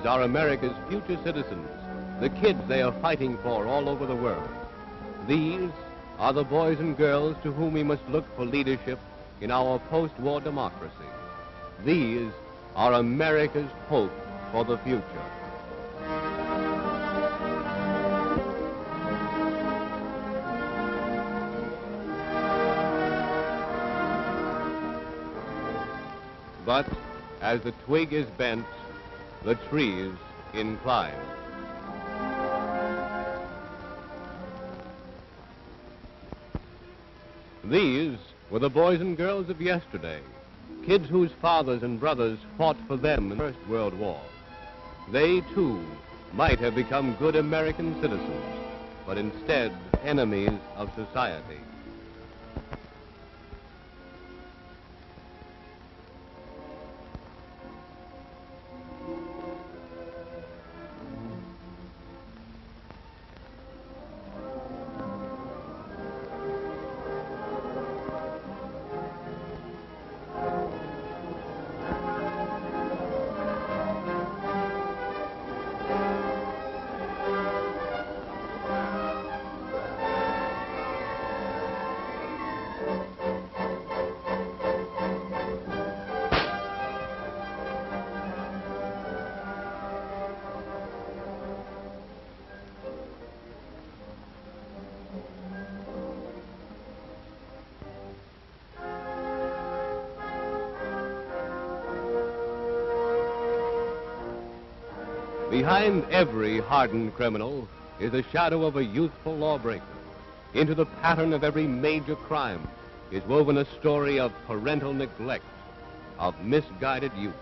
These are America's future citizens, the kids they are fighting for all over the world. These are the boys and girls to whom we must look for leadership in our post-war democracy. These are America's hope for the future. But as the twig is bent, the trees incline. These were the boys and girls of yesterday, kids whose fathers and brothers fought for them in the First World War. They, too, might have become good American citizens, but instead enemies of society. Behind every hardened criminal is the shadow of a youthful lawbreaker. Into the pattern of every major crime is woven a story of parental neglect, of misguided youth.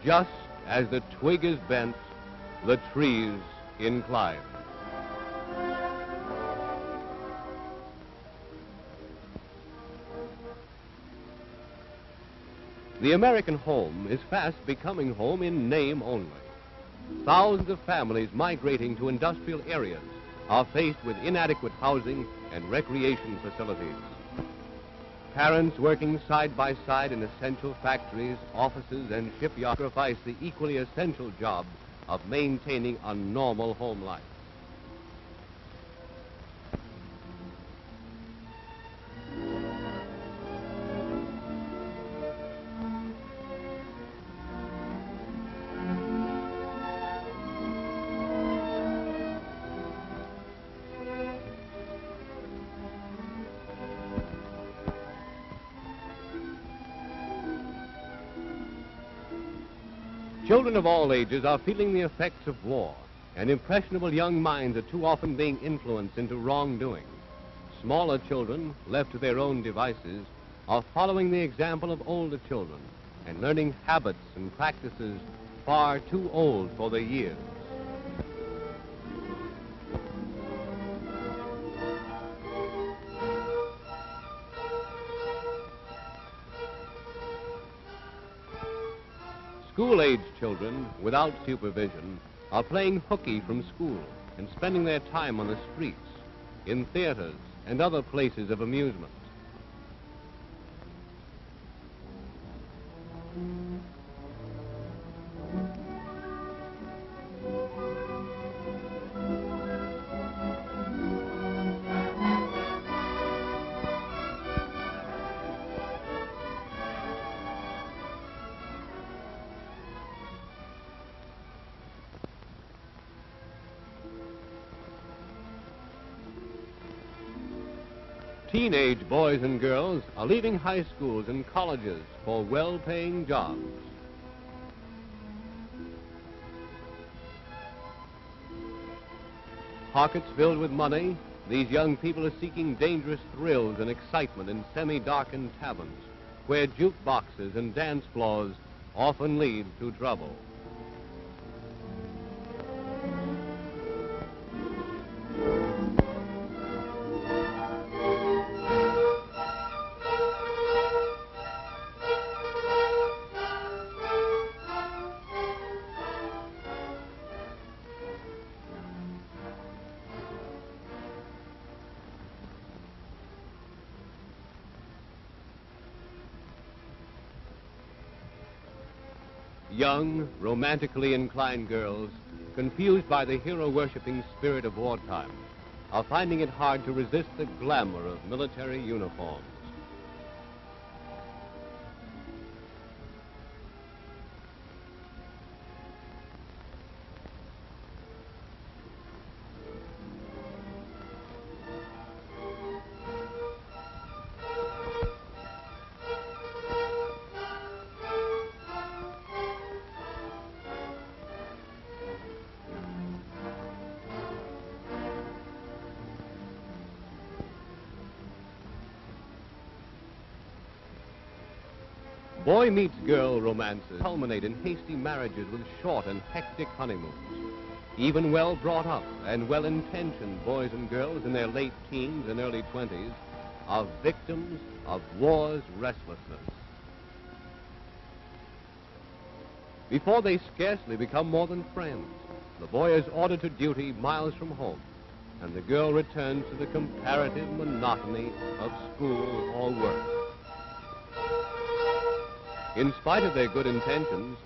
Just as the twig is bent, the trees incline. The American home is fast becoming home in name only. Thousands of families migrating to industrial areas are faced with inadequate housing and recreation facilities. Parents working side by side in essential factories, offices, and shipyards sacrifice the equally essential job of maintaining a normal home life. Children of all ages are feeling the effects of war, and impressionable young minds are too often being influenced into wrongdoing. Smaller children, left to their own devices, are following the example of older children and learning habits and practices far too old for their years. School-age children, without supervision, are playing hooky from school and spending their time on the streets, in theaters, and other places of amusement. Teenage boys and girls are leaving high schools and colleges for well-paying jobs. Pockets filled with money, these young people are seeking dangerous thrills and excitement in semi-darkened taverns, where jukeboxes and dance floors often lead to trouble. Young, romantically inclined girls, confused by the hero-worshipping spirit of wartime, are finding it hard to resist the glamour of military uniforms. Boy meets girl romances culminate in hasty marriages with short and hectic honeymoons. Even well brought up and well-intentioned boys and girls in their late teens and early 20s are victims of war's restlessness. Before they scarcely become more than friends, the boy is ordered to duty miles from home, and the girl returns to the comparative monotony of school or work. In spite of their good intentions,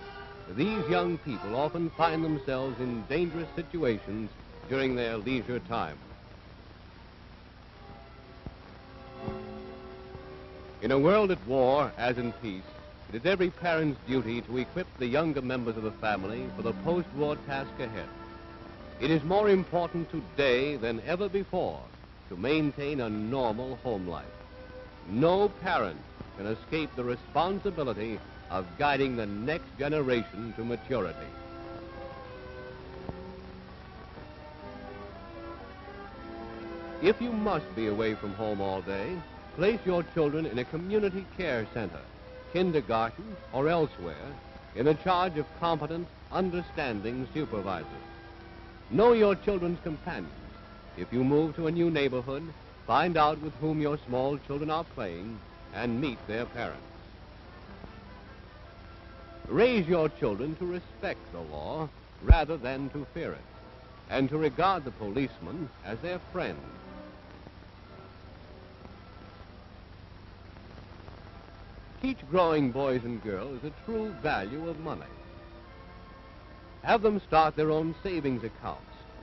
these young people often find themselves in dangerous situations during their leisure time. In a world at war, as in peace, it is every parent's duty to equip the younger members of the family for the post-war task ahead. It is more important today than ever before to maintain a normal home life. No parent can escape the responsibility of guiding the next generation to maturity. If you must be away from home all day, place your children in a community care center, kindergarten, or elsewhere in the charge of competent, understanding supervisors. Know your children's companions. If you move to a new neighborhood, find out with whom your small children are playing and meet their parents. Raise your children to respect the law rather than to fear it, and to regard the policeman as their friend. Teach growing boys and girls the true value of money. Have them start their own savings accounts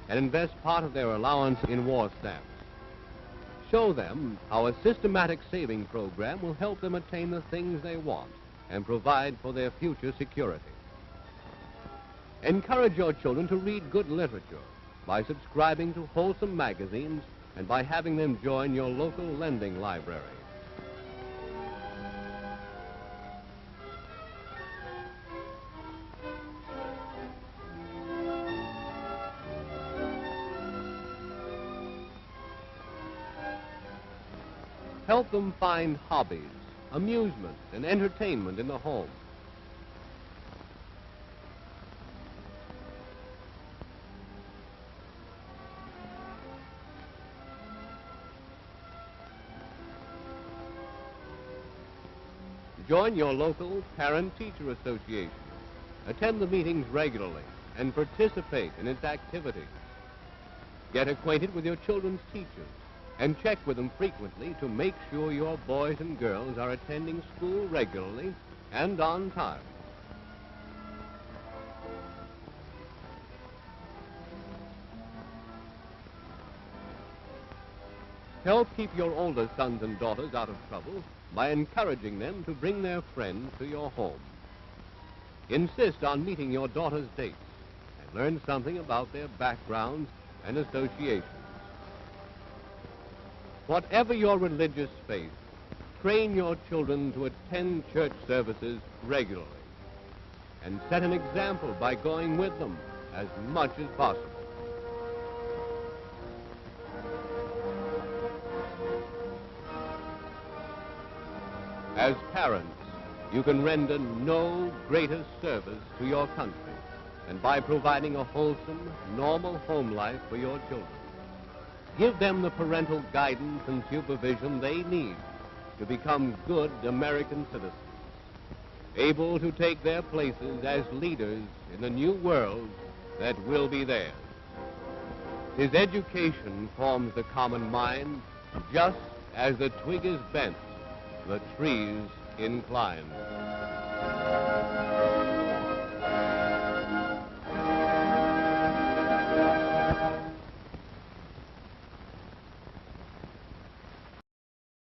and invest part of their allowance in war stamps. Show them how a systematic saving program will help them attain the things they want and provide for their future security. Encourage your children to read good literature by subscribing to wholesome magazines and by having them join your local lending library. Help them find hobbies, amusement, and entertainment in the home. Join your local parent-teacher association. Attend the meetings regularly and participate in its activities. Get acquainted with your children's teachers and check with them frequently to make sure your boys and girls are attending school regularly and on time. Help keep your older sons and daughters out of trouble by encouraging them to bring their friends to your home. Insist on meeting your daughter's dates and learn something about their backgrounds and associations. Whatever your religious faith, train your children to attend church services regularly and set an example by going with them as much as possible. As parents, you can render no greater service to your country than by providing a wholesome, normal home life for your children. Give them the parental guidance and supervision they need to become good American citizens, able to take their places as leaders in the new world that will be theirs. His education forms the common mind, just as the twig is bent, the trees incline.